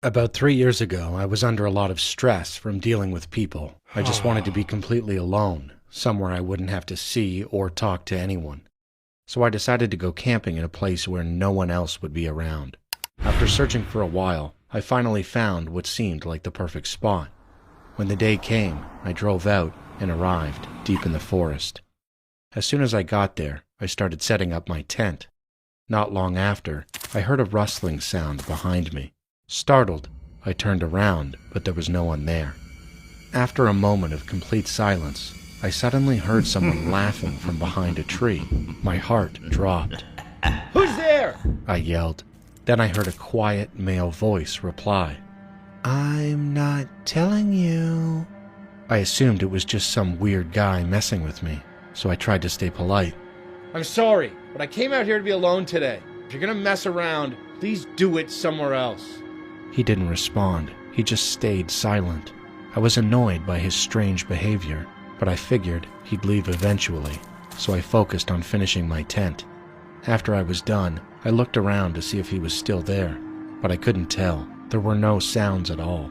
About 3 years ago, I was under a lot of stress from dealing with people. I just wanted to be completely alone, somewhere I wouldn't have to see or talk to anyone. So I decided to go camping in a place where no one else would be around. After searching for a while, I finally found what seemed like the perfect spot. When the day came, I drove out and arrived deep in the forest. As soon as I got there, I started setting up my tent. Not long after, I heard a rustling sound behind me. Startled, I turned around, but there was no one there. After a moment of complete silence, I suddenly heard someone laughing from behind a tree. My heart dropped. "Who's there?" I yelled. Then I heard a quiet male voice reply. "I'm not telling you." I assumed it was just some weird guy messing with me, so I tried to stay polite. "I'm sorry, but I came out here to be alone today. If you're gonna mess around, please do it somewhere else." He didn't respond. He just stayed silent. I was annoyed by his strange behavior, but I figured he'd leave eventually, so I focused on finishing my tent. After I was done, I looked around to see if he was still there, but I couldn't tell. There were no sounds at all.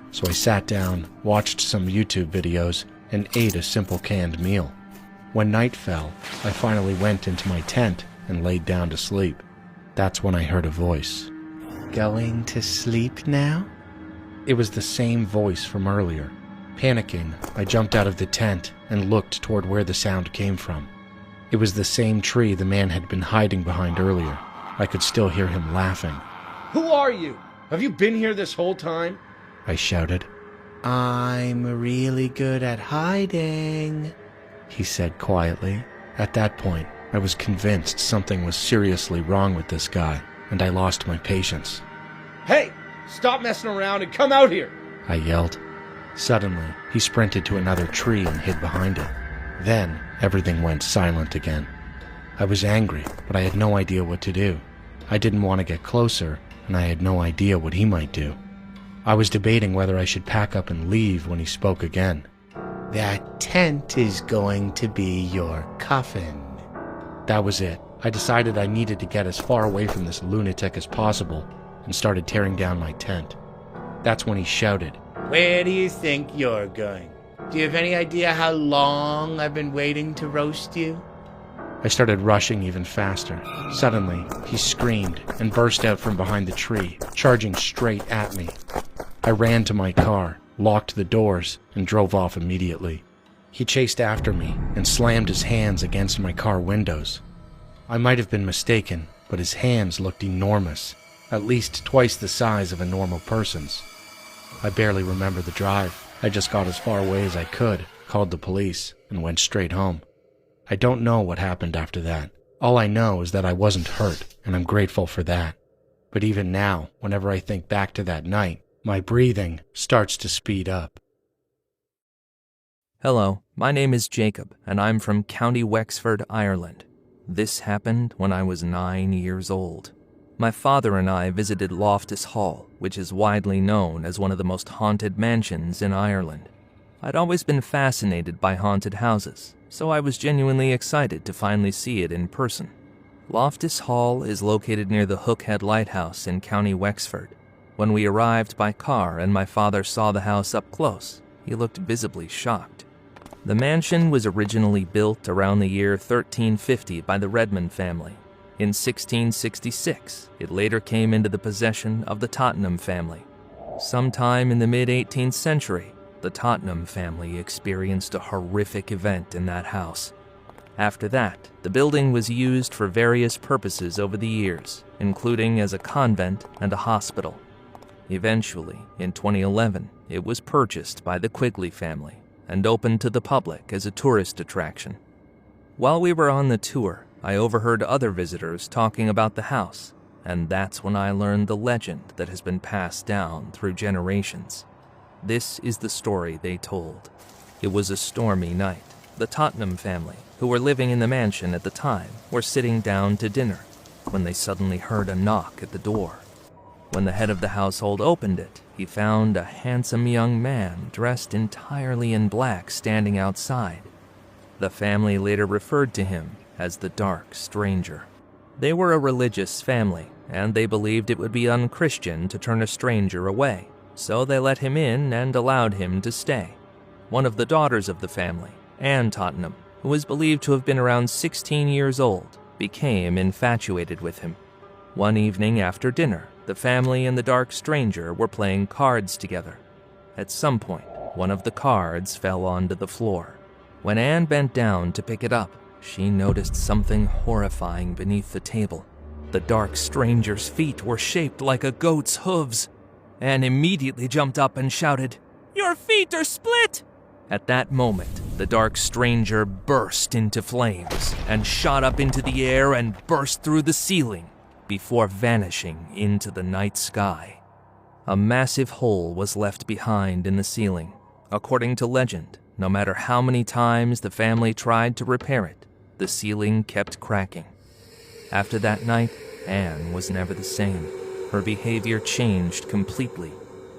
So I sat down, watched some YouTube videos, and ate a simple canned meal. When night fell, I finally went into my tent and laid down to sleep. That's when I heard a voice. "Going to sleep now?" It was the same voice from earlier. Panicking, I jumped out of the tent and looked toward where the sound came from. It was the same tree the man had been hiding behind earlier. I could still hear him laughing. "Who are you? Have you been here this whole time?" I shouted. "I'm really good at hiding," he said quietly. At that point, I was convinced something was seriously wrong with this guy, and I lost my patience. "Hey, stop messing around and come out here!" I yelled. Suddenly, he sprinted to another tree and hid behind it. Then, everything went silent again. I was angry, but I had no idea what to do. I didn't want to get closer, and I had no idea what he might do. I was debating whether I should pack up and leave when he spoke again. "That tent is going to be your coffin." That was it. I decided I needed to get as far away from this lunatic as possible and started tearing down my tent. That's when he shouted, "Where do you think you're going? Do you have any idea how long I've been waiting to roast you?" I started rushing even faster. Suddenly, he screamed and burst out from behind the tree, charging straight at me. I ran to my car, locked the doors, and drove off immediately. He chased after me and slammed his hands against my car windows. I might have been mistaken, but his hands looked enormous, at least twice the size of a normal person's. I barely remember the drive. I just got as far away as I could, called the police, and went straight home. I don't know what happened after that. All I know is that I wasn't hurt, and I'm grateful for that. But even now, whenever I think back to that night, my breathing starts to speed up. Hello, my name is Jacob, and I'm from County Wexford, Ireland. This happened when I was 9 years old. My father and I visited Loftus Hall, which is widely known as one of the most haunted mansions in Ireland. I'd always been fascinated by haunted houses, so I was genuinely excited to finally see it in person. Loftus Hall is located near the Hookhead Lighthouse in County Wexford. When we arrived by car and my father saw the house up close, he looked visibly shocked. The mansion was originally built around the year 1350 by the Redmond family. In 1666, it later came into the possession of the Tottenham family. Sometime in the mid-18th century, the Tottenham family experienced a horrific event in that house. After that, the building was used for various purposes over the years, including as a convent and a hospital. Eventually, in 2011, it was purchased by the Quigley family and opened to the public as a tourist attraction. While we were on the tour, I overheard other visitors talking about the house, and that's when I learned the legend that has been passed down through generations. This is the story they told. It was a stormy night. The Tottenham family, who were living in the mansion at the time, were sitting down to dinner when they suddenly heard a knock at the door. When the head of the household opened it, he found a handsome young man dressed entirely in black standing outside. The family later referred to him as the Dark Stranger. They were a religious family, and they believed it would be unchristian to turn a stranger away, so they let him in and allowed him to stay. One of the daughters of the family, Anne Tottenham, who was believed to have been around 16 years old, became infatuated with him. One evening after dinner, the family and the dark stranger were playing cards together. At some point, one of the cards fell onto the floor. When Anne bent down to pick it up, she noticed something horrifying beneath the table. The dark stranger's feet were shaped like a goat's hooves. Anne immediately jumped up and shouted, "Your feet are split!" At that moment, the dark stranger burst into flames and shot up into the air and burst through the ceiling before vanishing into the night sky. A massive hole was left behind in the ceiling. According to legend, no matter how many times the family tried to repair it, the ceiling kept cracking. After that night, Anne was never the same. Her behavior changed completely.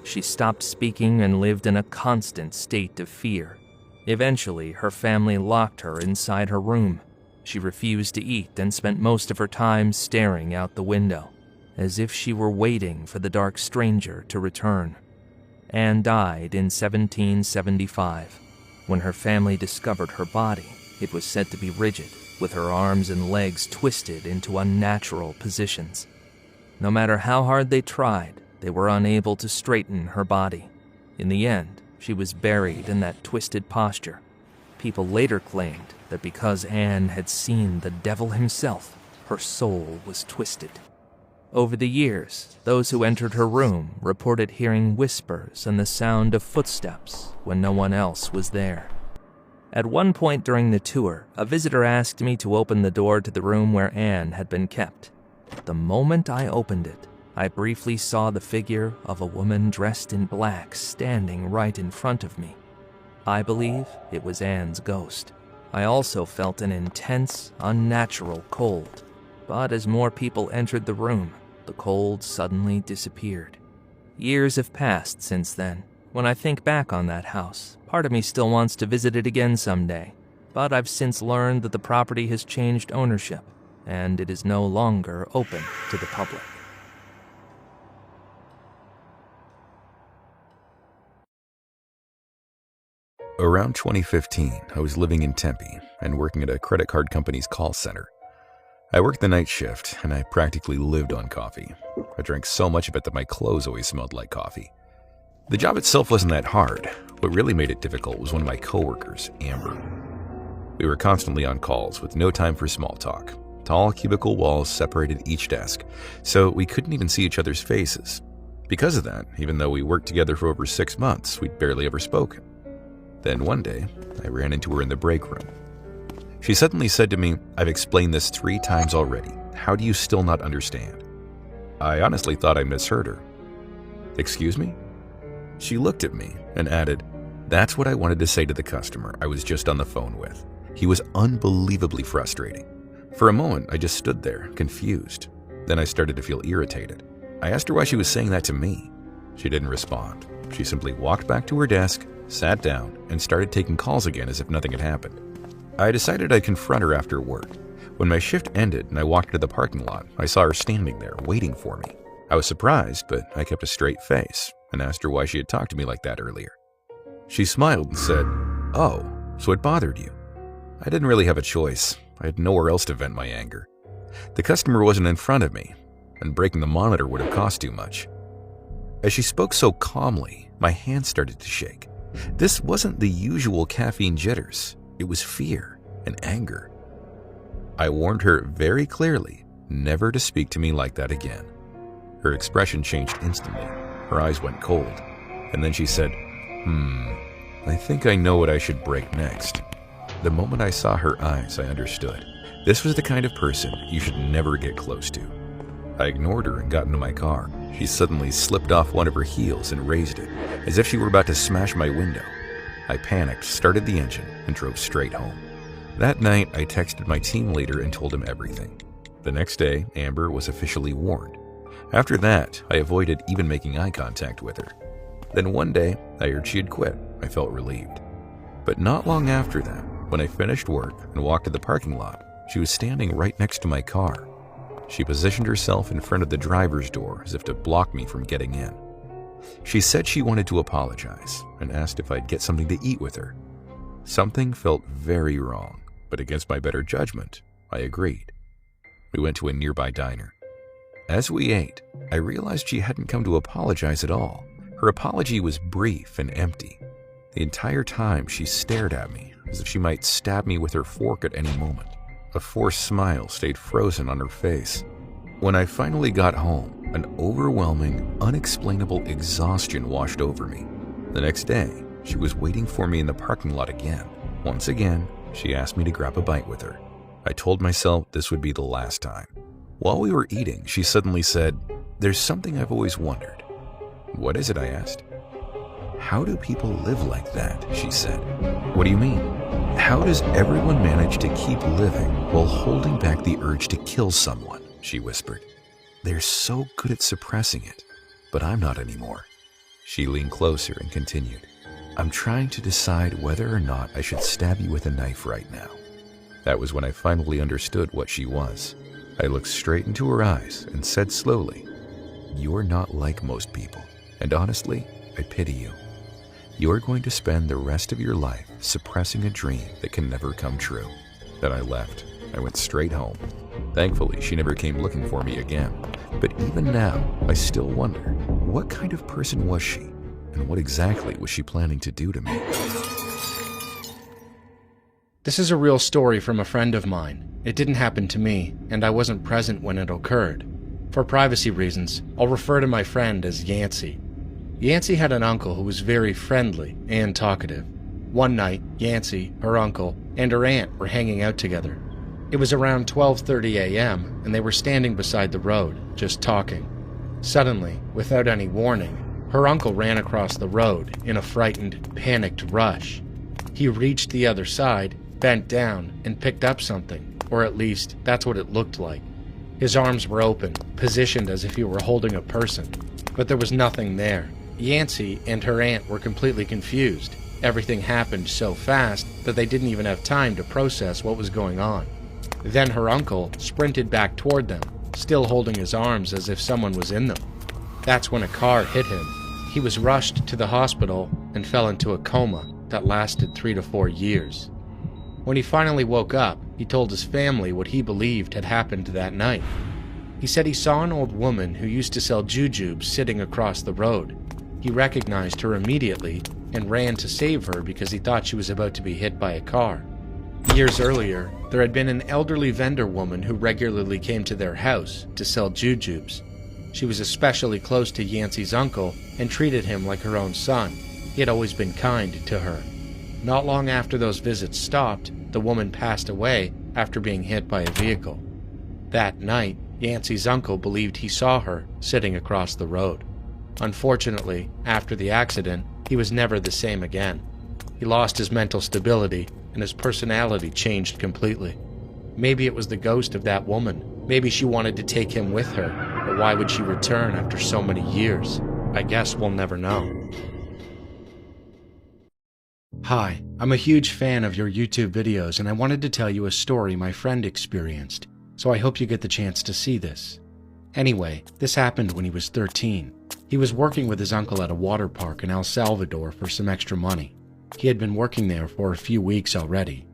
She stopped speaking and lived in a constant state of fear. Eventually, her family locked her inside her room. She refused to eat and spent most of her time staring out the window, as if she were waiting for the dark stranger to return. Anne died in 1775. When her family discovered her body, it was said to be rigid, with her arms and legs twisted into unnatural positions. No matter how hard they tried, they were unable to straighten her body. In the end, she was buried in that twisted posture. People later claimed that because Anne had seen the devil himself, her soul was twisted. Over the years, those who entered her room reported hearing whispers and the sound of footsteps when no one else was there. At one point during the tour, a visitor asked me to open the door to the room where Anne had been kept. The moment I opened it, I briefly saw the figure of a woman dressed in black standing right in front of me. I believe it was Anne's ghost. I also felt an intense, unnatural cold, but as more people entered the room, the cold suddenly disappeared. Years have passed since then. When I think back on that house, part of me still wants to visit it again someday, but I've since learned that the property has changed ownership, and it is no longer open to the public. Around 2015, I was living in Tempe and working at a credit card company's call center. I worked the night shift, and I practically lived on coffee. I drank so much of it that my clothes always smelled like coffee. The job itself wasn't that hard. What really made it difficult was one of my coworkers, Amber. We were constantly on calls with no time for small talk. Tall cubicle walls separated each desk, so we couldn't even see each other's faces. Because of that, even though we worked together for over 6 months, we'd barely ever spoken. Then one day, I ran into her in the break room. She suddenly said to me, "I've explained this 3 times already. How do you still not understand?" I honestly thought I misheard her. "Excuse me?" She looked at me and added, "That's what I wanted to say to the customer I was just on the phone with. He was unbelievably frustrating." For a moment, I just stood there, confused. Then I started to feel irritated. I asked her why she was saying that to me. She didn't respond. She simply walked back to her desk, sat down, and started taking calls again as if nothing had happened. I decided I'd confront her after work. When my shift ended and I walked to the parking lot, I saw her standing there, waiting for me. I was surprised, but I kept a straight face and asked her why she had talked to me like that earlier. She smiled and said, "Oh, so it bothered you?" I didn't really have a choice. I had nowhere else to vent my anger. The customer wasn't in front of me, and breaking the monitor would have cost too much. As she spoke so calmly, my hands started to shake. This wasn't the usual caffeine jitters. It was fear and anger. I warned her very clearly never to speak to me like that again. Her expression changed instantly. Her eyes went cold. And then she said, I think I know what I should break next." The moment I saw her eyes, I understood. This was the kind of person you should never get close to. I ignored her and got into my car. She suddenly slipped off one of her heels and raised it, as if she were about to smash my window. I panicked, started the engine, and drove straight home. That night, I texted my team leader and told him everything. The next day, Amber was officially warned. After that, I avoided even making eye contact with her. Then one day, I heard she had quit. I felt relieved. But not long after that, when I finished work and walked to the parking lot, she was standing right next to my car. She positioned herself in front of the driver's door as if to block me from getting in. She said she wanted to apologize and asked if I'd get something to eat with her. Something felt very wrong, but against my better judgment, I agreed. We went to a nearby diner. As we ate, I realized she hadn't come to apologize at all. Her apology was brief and empty. The entire time she stared at me as if she might stab me with her fork at any moment. A forced smile stayed frozen on her face. When I finally got home, an overwhelming, unexplainable exhaustion washed over me. The next day, she was waiting for me in the parking lot again. Once again, she asked me to grab a bite with her. I told myself this would be the last time. While we were eating, she suddenly said, "There's something I've always wondered." "What is it?" I asked. "How do people live like that?" she said. "What do you mean?" "How does everyone manage to keep living while holding back the urge to kill someone?" she whispered. "They're so good at suppressing it, but I'm not anymore." She leaned closer and continued, "I'm trying to decide whether or not I should stab you with a knife right now." That was when I finally understood what she was. I looked straight into her eyes and said slowly, "You're not like most people, and honestly, I pity you. You're going to spend the rest of your life suppressing a dream that can never come true." Then I left. I went straight home. Thankfully, she never came looking for me again. But even now, I still wonder, what kind of person was she? And what exactly was she planning to do to me? This is a real story from a friend of mine. It didn't happen to me, and I wasn't present when it occurred. For privacy reasons, I'll refer to my friend as Yancey. Yancey had an uncle who was very friendly and talkative. One night, Yancey, her uncle, and her aunt were hanging out together. It was around 12:30 a.m., and they were standing beside the road, just talking. Suddenly, without any warning, her uncle ran across the road in a frightened, panicked rush. He reached the other side, bent down, and picked up something, or at least that's what it looked like. His arms were open, positioned as if he were holding a person, but there was nothing there. Yancey and her aunt were completely confused. Everything happened so fast that they didn't even have time to process what was going on. Then her uncle sprinted back toward them, still holding his arms as if someone was in them. That's when a car hit him. He was rushed to the hospital and fell into a coma that lasted 3 to 4 years. When he finally woke up, he told his family what he believed had happened that night. He said he saw an old woman who used to sell jujubes sitting across the road. He recognized her immediately and ran to save her because he thought she was about to be hit by a car. Years earlier, there had been an elderly vendor woman who regularly came to their house to sell jujubes. She was especially close to Yancey's uncle and treated him like her own son. He had always been kind to her. Not long after those visits stopped, the woman passed away after being hit by a vehicle. That night, Yancey's uncle believed he saw her sitting across the road. Unfortunately, after the accident, he was never the same again. He lost his mental stability, and his personality changed completely. Maybe it was the ghost of that woman. Maybe she wanted to take him with her, but why would she return after so many years? I guess we'll never know. Hi, I'm a huge fan of your YouTube videos, and I wanted to tell you a story my friend experienced, so I hope you get the chance to see this. Anyway, this happened when he was 13. He was working with his uncle at a water park in El Salvador for some extra money. He had been working there for a few weeks already.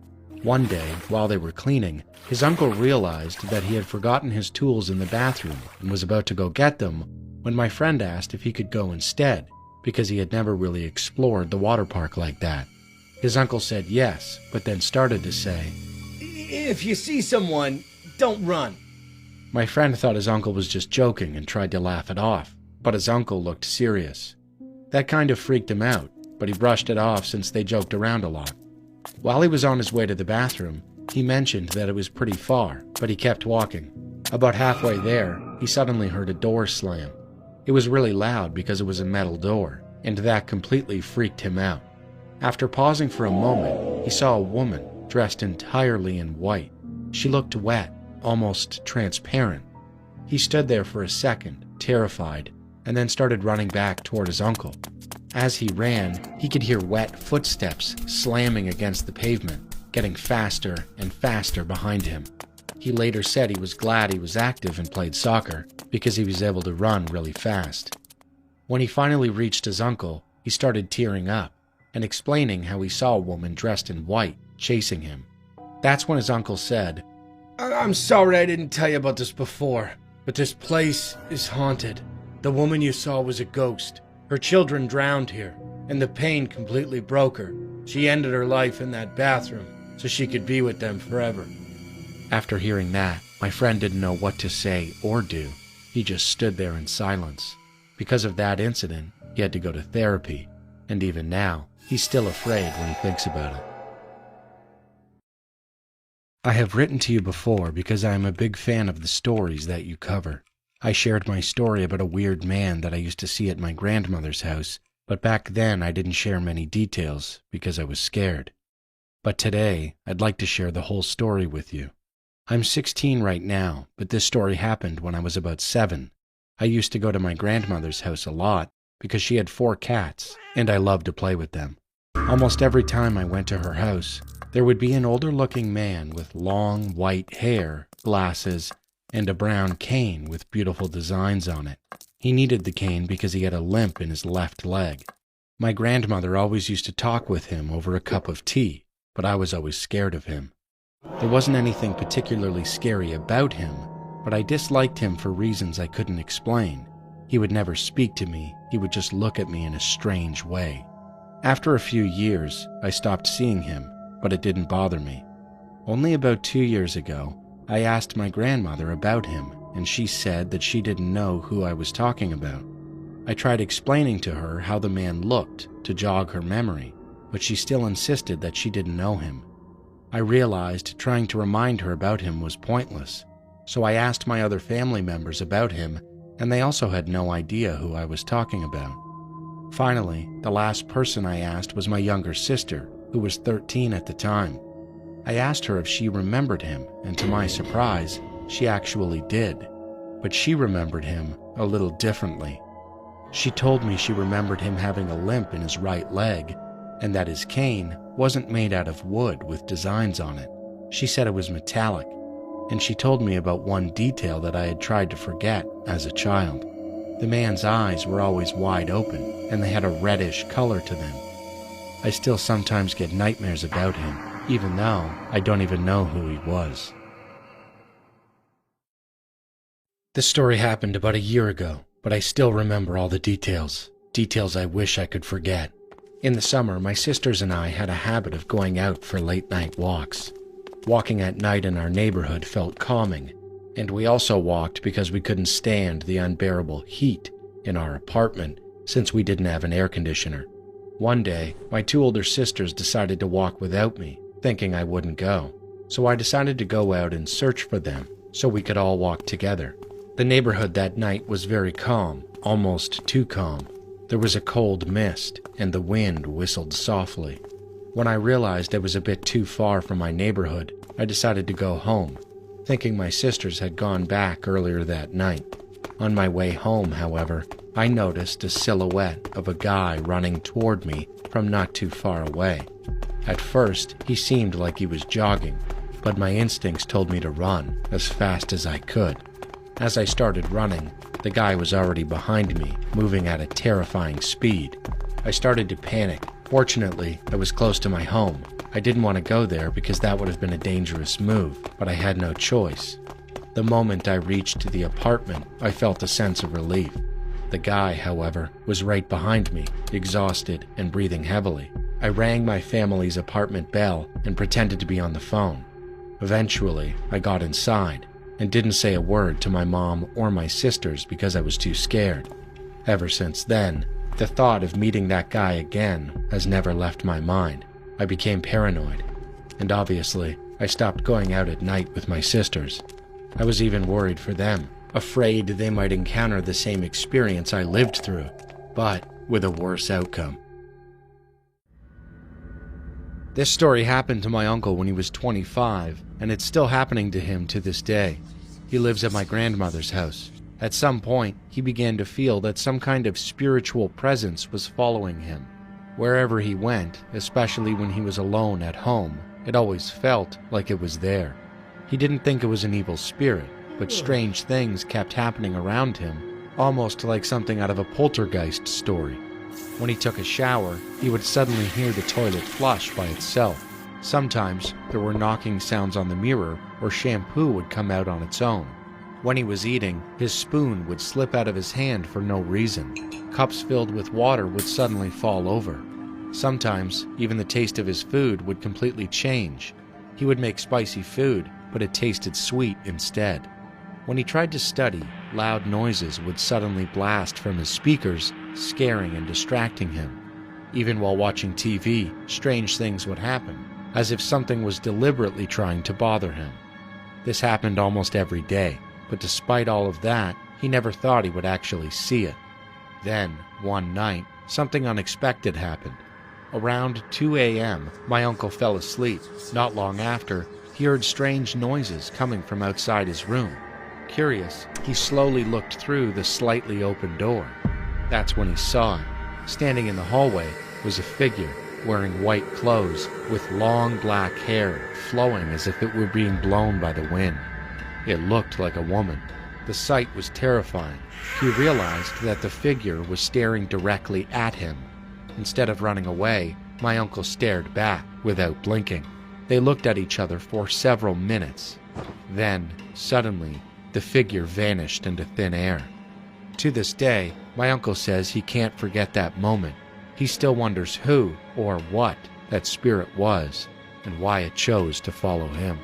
One day, while they were cleaning, his uncle realized that he had forgotten his tools in the bathroom and was about to go get them when my friend asked if he could go instead, because he had never really explored the water park like that. His uncle said yes, but then started to say, "If you see someone, don't run." My friend thought his uncle was just joking and tried to laugh it off, but his uncle looked serious. That kind of freaked him out, but he brushed it off since they joked around a lot. While he was on his way to the bathroom, he mentioned that it was pretty far, but he kept walking. About halfway there, he suddenly heard a door slam. It was really loud because it was a metal door, and that completely freaked him out. After pausing for a moment, he saw a woman dressed entirely in white. She looked wet, almost transparent. He stood there for a second, terrified, and then started running back toward his uncle. As he ran, he could hear wet footsteps slamming against the pavement, getting faster and faster behind him. He later said he was glad he was active and played soccer because he was able to run really fast. When he finally reached his uncle, he started tearing up and explaining how he saw a woman dressed in white chasing him. That's when his uncle said, I'm sorry I didn't tell you about this before, but this place is haunted. The woman you saw was a ghost. Her children drowned here, and the pain completely broke her. She ended her life in that bathroom so she could be with them forever. After hearing that, my friend didn't know what to say or do. He just stood there in silence. Because of that incident, he had to go to therapy, and even now, he's still afraid when he thinks about it. I have written to you before because I am a big fan of the stories that you cover. I shared my story about a weird man that I used to see at my grandmother's house, but back then I didn't share many details because I was scared. But today, I'd like to share the whole story with you. I'm 16 right now, but this story happened when I was about 7. I used to go to my grandmother's house a lot because she had 4 cats, and I loved to play with them. Almost every time I went to her house, there would be an older-looking man with long, white hair, glasses, and a brown cane with beautiful designs on it. He needed the cane because he had a limp in his left leg. My grandmother always used to talk with him over a cup of tea, but I was always scared of him. There wasn't anything particularly scary about him, but I disliked him for reasons I couldn't explain. He would never speak to me, he would just look at me in a strange way. After a few years, I stopped seeing him, but it didn't bother me. Only about 2 years ago, I asked my grandmother about him, and she said that she didn't know who I was talking about. I tried explaining to her how the man looked to jog her memory, but she still insisted that she didn't know him. I realized trying to remind her about him was pointless, so I asked my other family members about him, and they also had no idea who I was talking about. Finally, the last person I asked was my younger sister, who was 13 at the time. I asked her if she remembered him, and to my surprise, she actually did. But she remembered him a little differently. She told me she remembered him having a limp in his right leg, and that his cane wasn't made out of wood with designs on it. She said it was metallic, and she told me about one detail that I had tried to forget as a child. The man's eyes were always wide open, and they had a reddish color to them. I still sometimes get nightmares about him, even though I don't even know who he was. This story happened about a year ago, but I still remember all the details. Details I wish I could forget. In the summer, my sisters and I had a habit of going out for late-night walks. Walking at night in our neighborhood felt calming, and we also walked because we couldn't stand the unbearable heat in our apartment since we didn't have an air conditioner. One day, my 2 older sisters decided to walk without me, thinking I wouldn't go. So I decided to go out and search for them so we could all walk together. The neighborhood that night was very calm, almost too calm. There was a cold mist, and the wind whistled softly. When I realized I was a bit too far from my neighborhood, I decided to go home, thinking my sisters had gone back earlier that night. On my way home, however, I noticed a silhouette of a guy running toward me from not too far away. At first, he seemed like he was jogging, but my instincts told me to run as fast as I could. As I started running, the guy was already behind me, moving at a terrifying speed. I started to panic. Fortunately, I was close to my home. I didn't want to go there because that would have been a dangerous move, but I had no choice. The moment I reached the apartment, I felt a sense of relief. The guy, however, was right behind me, exhausted and breathing heavily. I rang my family's apartment bell and pretended to be on the phone. Eventually, I got inside and didn't say a word to my mom or my sisters because I was too scared. Ever since then, the thought of meeting that guy again has never left my mind. I became paranoid, and obviously, I stopped going out at night with my sisters. I was even worried for them, afraid they might encounter the same experience I lived through, but with a worse outcome. This story happened to my uncle when he was 25, and it's still happening to him to this day. He lives at my grandmother's house. At some point, he began to feel that some kind of spiritual presence was following him. Wherever he went, especially when he was alone at home, it always felt like it was there. He didn't think it was an evil spirit, but strange things kept happening around him, almost like something out of a poltergeist story. When he took a shower, he would suddenly hear the toilet flush by itself. Sometimes there were knocking sounds on the mirror, or shampoo would come out on its own. When he was eating, his spoon would slip out of his hand for no reason. Cups filled with water would suddenly fall over. Sometimes, even the taste of his food would completely change. He would make spicy food, but it tasted sweet instead. When he tried to study, loud noises would suddenly blast from his speakers, scaring and distracting him. Even while watching TV, strange things would happen, as if something was deliberately trying to bother him. This happened almost every day, but despite all of that, he never thought he would actually see it. Then, one night, something unexpected happened. Around 2 a.m., my uncle fell asleep. Not long after, he heard strange noises coming from outside his room. Curious, he slowly looked through the slightly open door. That's when he saw it. Standing in the hallway was a figure wearing white clothes with long black hair flowing as if it were being blown by the wind. It looked like a woman. The sight was terrifying. He realized that the figure was staring directly at him. Instead of running away, my uncle stared back without blinking. They looked at each other for several minutes. Then, suddenly, the figure vanished into thin air. To this day, my uncle says he can't forget that moment. He still wonders who or what that spirit was and why it chose to follow him.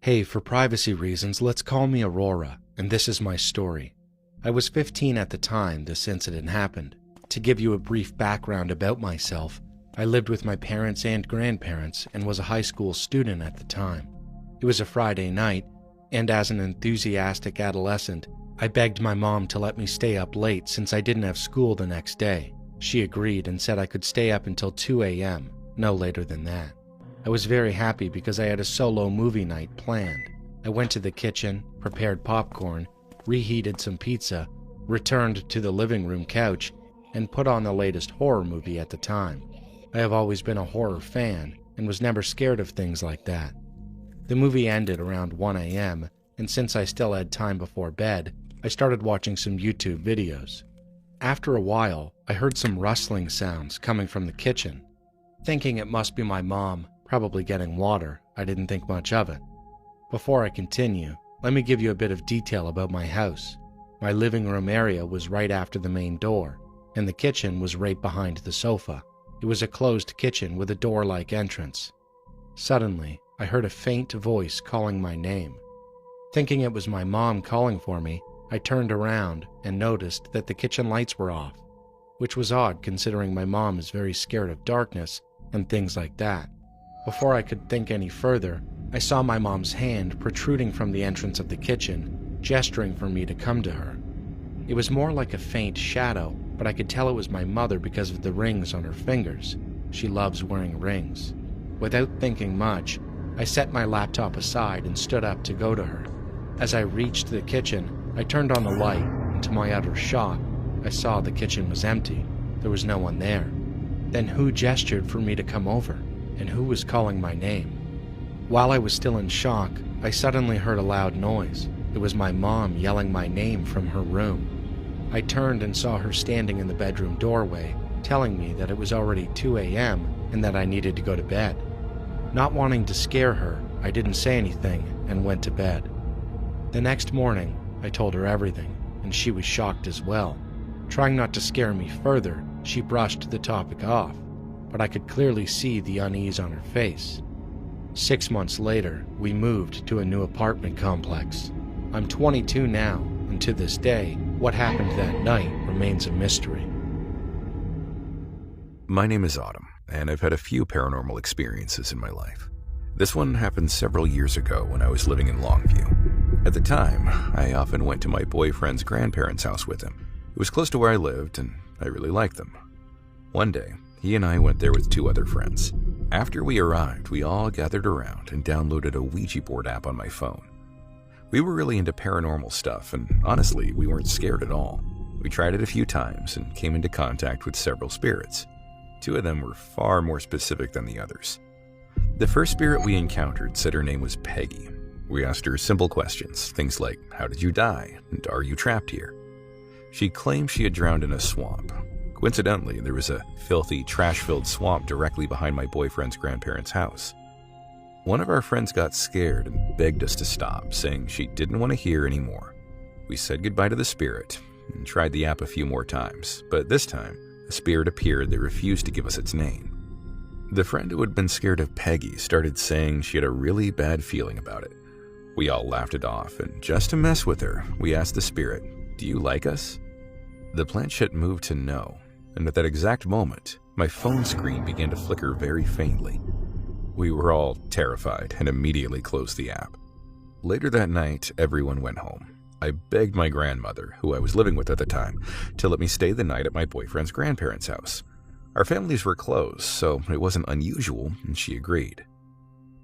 Hey, for privacy reasons, let's call me Aurora, and this is my story. I was 15 at the time this incident happened. To give you a brief background about myself, I lived with my parents and grandparents and was a high school student at the time. It was a Friday night, and as an enthusiastic adolescent, I begged my mom to let me stay up late since I didn't have school the next day. She agreed and said I could stay up until 2 a.m., no later than that. I was very happy because I had a solo movie night planned. I went to the kitchen, prepared popcorn, reheated some pizza, returned to the living room couch, and put on the latest horror movie at the time. I have always been a horror fan and was never scared of things like that. The movie ended around 1 a.m., and since I still had time before bed, I started watching some YouTube videos. After a while, I heard some rustling sounds coming from the kitchen. Thinking it must be my mom, probably getting water, I didn't think much of it. Before I continue, let me give you a bit of detail about my house. My living room area was right after the main door, and the kitchen was right behind the sofa. It was a closed kitchen with a door-like entrance. Suddenly, I heard a faint voice calling my name. Thinking it was my mom calling for me, I turned around and noticed that the kitchen lights were off, which was odd considering my mom is very scared of darkness and things like that. Before I could think any further, I saw my mom's hand protruding from the entrance of the kitchen, gesturing for me to come to her. It was more like a faint shadow, but I could tell it was my mother because of the rings on her fingers. She loves wearing rings. Without thinking much, I set my laptop aside and stood up to go to her. As I reached the kitchen, I turned on the light, and to my utter shock, I saw the kitchen was empty. There was no one there. Then who gestured for me to come over, and who was calling my name? While I was still in shock, I suddenly heard a loud noise. It was my mom yelling my name from her room. I turned and saw her standing in the bedroom doorway, telling me that it was already 2 a.m. and that I needed to go to bed. Not wanting to scare her, I didn't say anything and went to bed. The next morning, I told her everything, and she was shocked as well. Trying not to scare me further, she brushed the topic off, but I could clearly see the unease on her face. 6 months later, we moved to a new apartment complex. I'm 22 now, and to this day, what happened that night remains a mystery. My name is Autumn, and I've had a few paranormal experiences in my life. This one happened several years ago when I was living in Longview. At the time, I often went to my boyfriend's grandparents' house with him. It was close to where I lived, and I really liked them. One day, he and I went there with 2 other friends. After we arrived, we all gathered around and downloaded a Ouija board app on my phone. We were really into paranormal stuff, and honestly, we weren't scared at all. We tried it a few times and came into contact with several spirits. 2 of them were far more specific than the others. The first spirit we encountered said her name was Peggy. We asked her simple questions, things like, how did you die, and are you trapped here? She claimed she had drowned in a swamp. Coincidentally, there was a filthy, trash-filled swamp directly behind my boyfriend's grandparents' house. One of our friends got scared and begged us to stop, saying she didn't want to hear anymore. We said goodbye to the spirit and tried the app a few more times, but this time, a spirit appeared that refused to give us its name. The friend who had been scared of Peggy started saying she had a really bad feeling about it. We all laughed it off, and just to mess with her, we asked the spirit, "Do you like us?" The planchette moved to no, and at that exact moment, my phone screen began to flicker very faintly. We were all terrified and immediately closed the app. Later that night, everyone went home. I begged my grandmother, who I was living with at the time, to let me stay the night at my boyfriend's grandparents' house. Our families were close, so it wasn't unusual, and she agreed.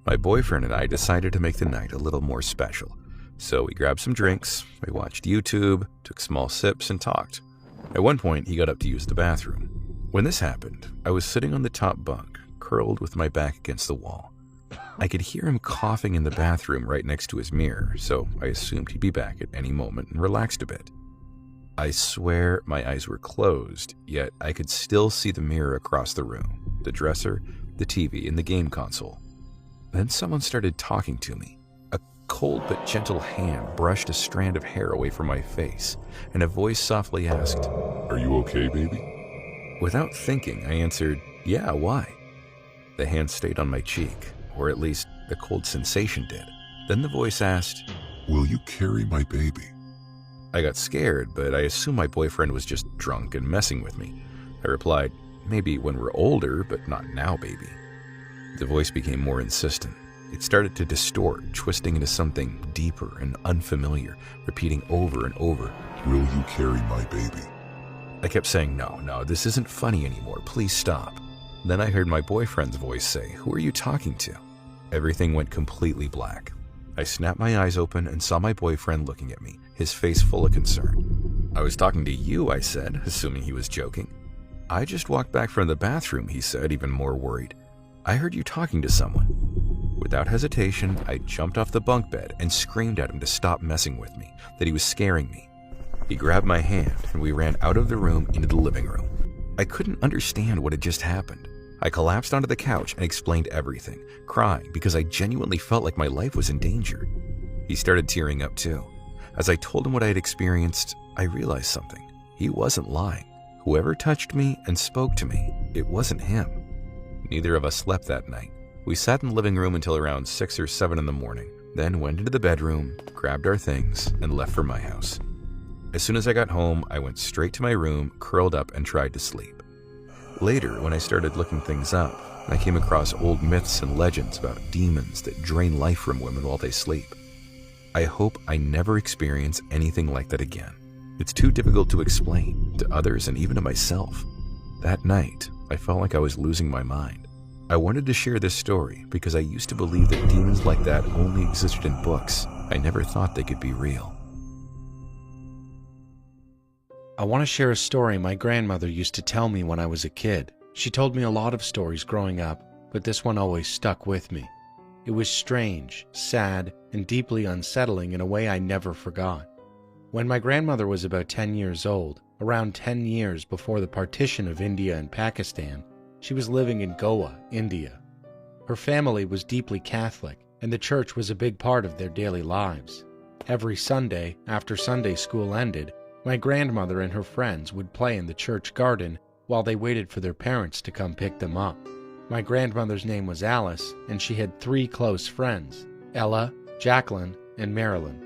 My boyfriend and I decided to make the night a little more special. So we grabbed some drinks, we watched YouTube, took small sips, and talked. At one point, he got up to use the bathroom. When this happened, I was sitting on the top bunk, curled with my back against the wall. I could hear him coughing in the bathroom right next to his mirror, so I assumed he'd be back at any moment and relaxed a bit. I swear my eyes were closed, yet I could still see the mirror across the room, the dresser, the TV, and the game console. Then someone started talking to me. A cold but gentle hand brushed a strand of hair away from my face, and a voice softly asked, "Are you okay, baby?" Without thinking, I answered, "Yeah, why?" The hand stayed on my cheek, or at least the cold sensation did. Then the voice asked, "Will you carry my baby?" I got scared, but I assumed my boyfriend was just drunk and messing with me. I replied, "Maybe when we're older, but not now, baby." The voice became more insistent. It started to distort, twisting into something deeper and unfamiliar, repeating over and over, "Will you carry my baby?" I kept saying, no, this isn't funny anymore, please stop. Then I heard my boyfriend's voice say, "Who are you talking to?" Everything went completely black. I snapped my eyes open and saw my boyfriend looking at me, his face full of concern. "I was talking to you," I said, assuming he was joking. "I just walked back from the bathroom," he said, even more worried. "I heard you talking to someone." Without hesitation, I jumped off the bunk bed and screamed at him to stop messing with me, that he was scaring me. He grabbed my hand and we ran out of the room into the living room. I couldn't understand what had just happened. I collapsed onto the couch and explained everything, crying because I genuinely felt like my life was in danger. He started tearing up too. As I told him what I had experienced, I realized something. He wasn't lying. Whoever touched me and spoke to me, it wasn't him. Neither of us slept that night. We sat in the living room until around 6 or 7 in the morning, then went into the bedroom, grabbed our things, and left for my house. As soon as I got home, I went straight to my room, curled up, and tried to sleep. Later, when I started looking things up, I came across old myths and legends about demons that drain life from women while they sleep. I hope I never experience anything like that again. It's too difficult to explain to others and even to myself. That night, I felt like I was losing my mind. I wanted to share this story because I used to believe that demons like that only existed in books. I never thought they could be real. I want to share a story my grandmother used to tell me when I was a kid. She told me a lot of stories growing up, but this one always stuck with me. It was strange, sad, and deeply unsettling in a way I never forgot. When my grandmother was about 10 years old, around 10 years before the partition of India and Pakistan, she was living in Goa, India. Her family was deeply Catholic, and the church was a big part of their daily lives. Every Sunday, after Sunday school ended, my grandmother and her friends would play in the church garden while they waited for their parents to come pick them up. My grandmother's name was Alice, and she had 3 close friends, Ella, Jacqueline, and Marilyn.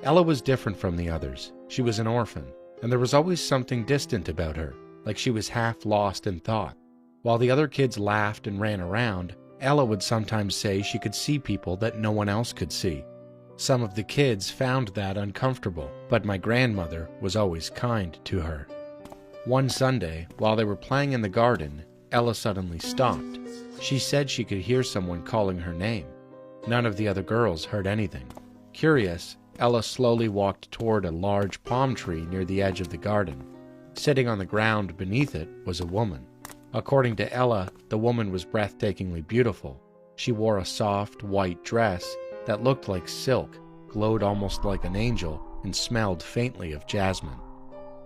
Ella was different from the others. She was an orphan, and there was always something distant about her, like she was half lost in thought. While the other kids laughed and ran around, Ella would sometimes say she could see people that no one else could see. Some of the kids found that uncomfortable, but my grandmother was always kind to her. One Sunday, while they were playing in the garden, Ella suddenly stopped. She said she could hear someone calling her name. None of the other girls heard anything. Curious, Ella slowly walked toward a large palm tree near the edge of the garden. Sitting on the ground beneath it was a woman. According to Ella, the woman was breathtakingly beautiful. She wore a soft, white dress that looked like silk, glowed almost like an angel, and smelled faintly of jasmine.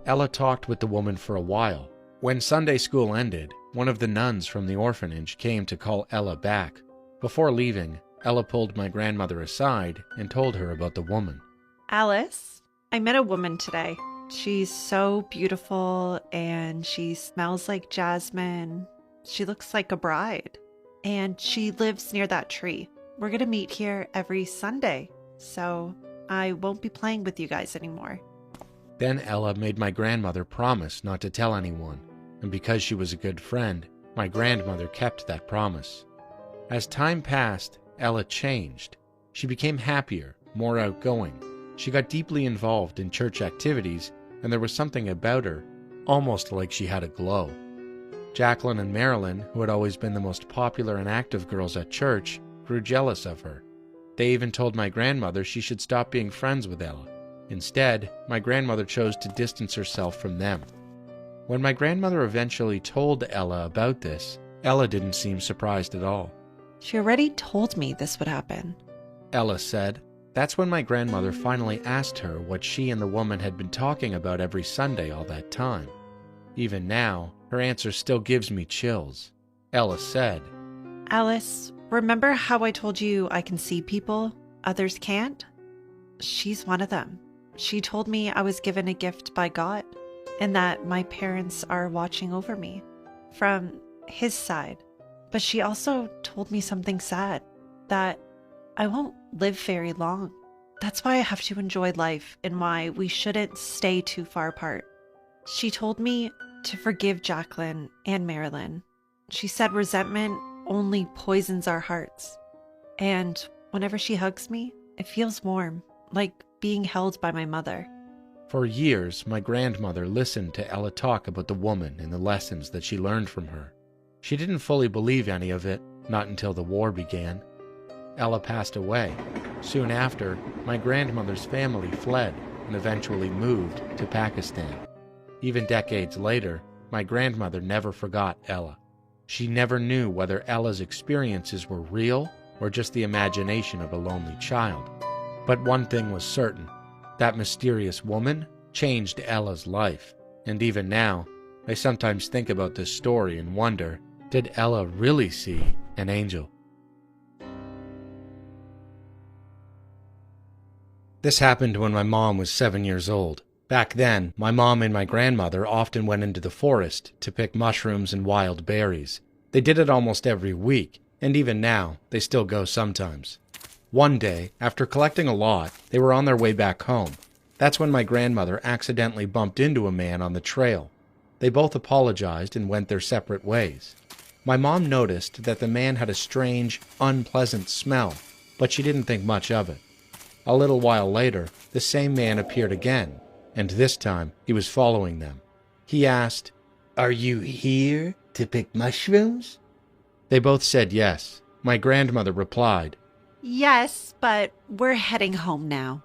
Ella talked with the woman for a while. When Sunday school ended, one of the nuns from the orphanage came to call Ella back. Before leaving, Ella pulled my grandmother aside and told her about the woman. Alice, I met a woman today. She's so beautiful and she smells like jasmine. She looks like a bride. And she lives near that tree. We're going to meet here every Sunday, so I won't be playing with you guys anymore. Then Ella made my grandmother promise not to tell anyone, and because she was a good friend, my grandmother kept that promise. As time passed, Ella changed. She became happier, more outgoing. She got deeply involved in church activities, and there was something about her, almost like she had a glow. Jacqueline and Marilyn, who had always been the most popular and active girls at church, grew jealous of her. They even told my grandmother she should stop being friends with Ella. Instead, my grandmother chose to distance herself from them. When my grandmother eventually told Ella about this, Ella didn't seem surprised at all. She already told me this would happen. Ella said. That's when my grandmother finally asked her what she and the woman had been talking about every Sunday all that time. Even now, her answer still gives me chills. Ella said, Alice, remember how I told you I can see people others can't? She's one of them. She told me I was given a gift by God and that my parents are watching over me from His side. But she also told me something sad, that I won't live very long. That's why I have to enjoy life and why we shouldn't stay too far apart. She told me to forgive Jacqueline and Marilyn. She said resentment only poisons our hearts. And whenever she hugs me, it feels warm, like being held by my mother. For years, my grandmother listened to Ella talk about the woman and the lessons that she learned from her. She didn't fully believe any of it, not until the war began. Ella passed away. Soon after, my grandmother's family fled and eventually moved to Pakistan. Even decades later, my grandmother never forgot Ella. She never knew whether Ella's experiences were real or just the imagination of a lonely child. But one thing was certain, that mysterious woman changed Ella's life. And even now, I sometimes think about this story and wonder, did Ella really see an angel? This happened when my mom was 7 years old. Back then, my mom and my grandmother often went into the forest to pick mushrooms and wild berries. They did it almost every week, and even now, they still go sometimes. One day, after collecting a lot, they were on their way back home. That's when my grandmother accidentally bumped into a man on the trail. They both apologized and went their separate ways. My mom noticed that the man had a strange, unpleasant smell, but she didn't think much of it. A little while later, the same man appeared again, and this time he was following them. He asked, "Are you here to pick mushrooms?" They both said yes. My grandmother replied, Yes, but we're heading home now.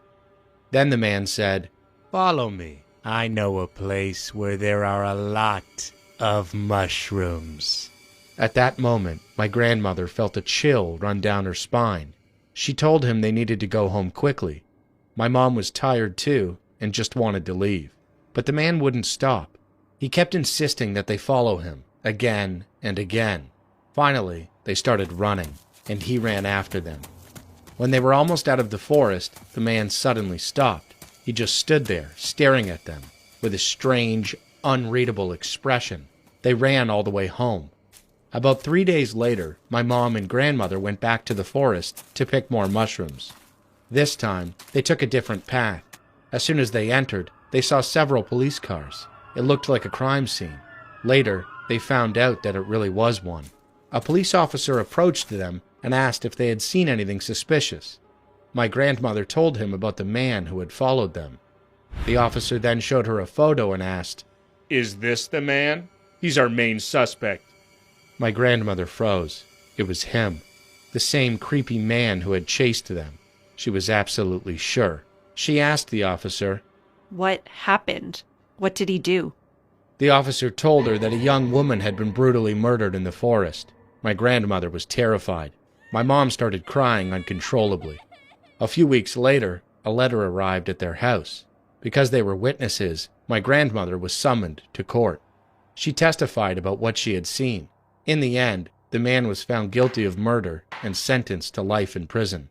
Then the man said, "Follow me. I know a place where there are a lot of mushrooms." At that moment, my grandmother felt a chill run down her spine. She told him they needed to go home quickly. My mom was tired too and just wanted to leave. But the man wouldn't stop. He kept insisting that they follow him, again and again. Finally, they started running, and he ran after them. When they were almost out of the forest, the man suddenly stopped. He just stood there, staring at them, with a strange, unreadable expression. They ran all the way home. About 3 days later, my mom and grandmother went back to the forest to pick more mushrooms. This time, they took a different path. As soon as they entered, they saw several police cars. It looked like a crime scene. Later, they found out that it really was one. A police officer approached them and asked if they had seen anything suspicious. My grandmother told him about the man who had followed them. The officer then showed her a photo and asked, "Is this the man? He's our main suspect." My grandmother froze. It was him, the same creepy man who had chased them. She was absolutely sure. She asked the officer, What happened? What did he do? The officer told her that a young woman had been brutally murdered in the forest. My grandmother was terrified. My mom started crying uncontrollably. A few weeks later, a letter arrived at their house. Because they were witnesses, my grandmother was summoned to court. She testified about what she had seen. In the end, the man was found guilty of murder and sentenced to life in prison.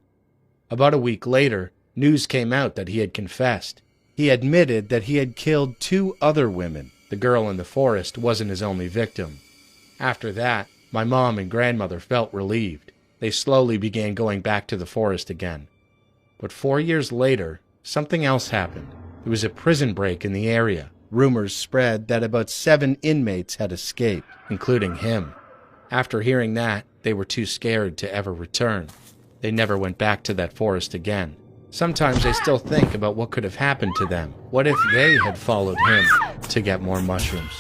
About a week later, news came out that he had confessed. He admitted that he had killed 2 other women. The girl in the forest wasn't his only victim. After that, my mom and grandmother felt relieved. They slowly began going back to the forest again. But 4 years later, something else happened. There was a prison break in the area. Rumors spread that about 7 inmates had escaped, including him. After hearing that, they were too scared to ever return. They never went back to that forest again. Sometimes I still think about what could have happened to them. What if they had followed him to get more mushrooms?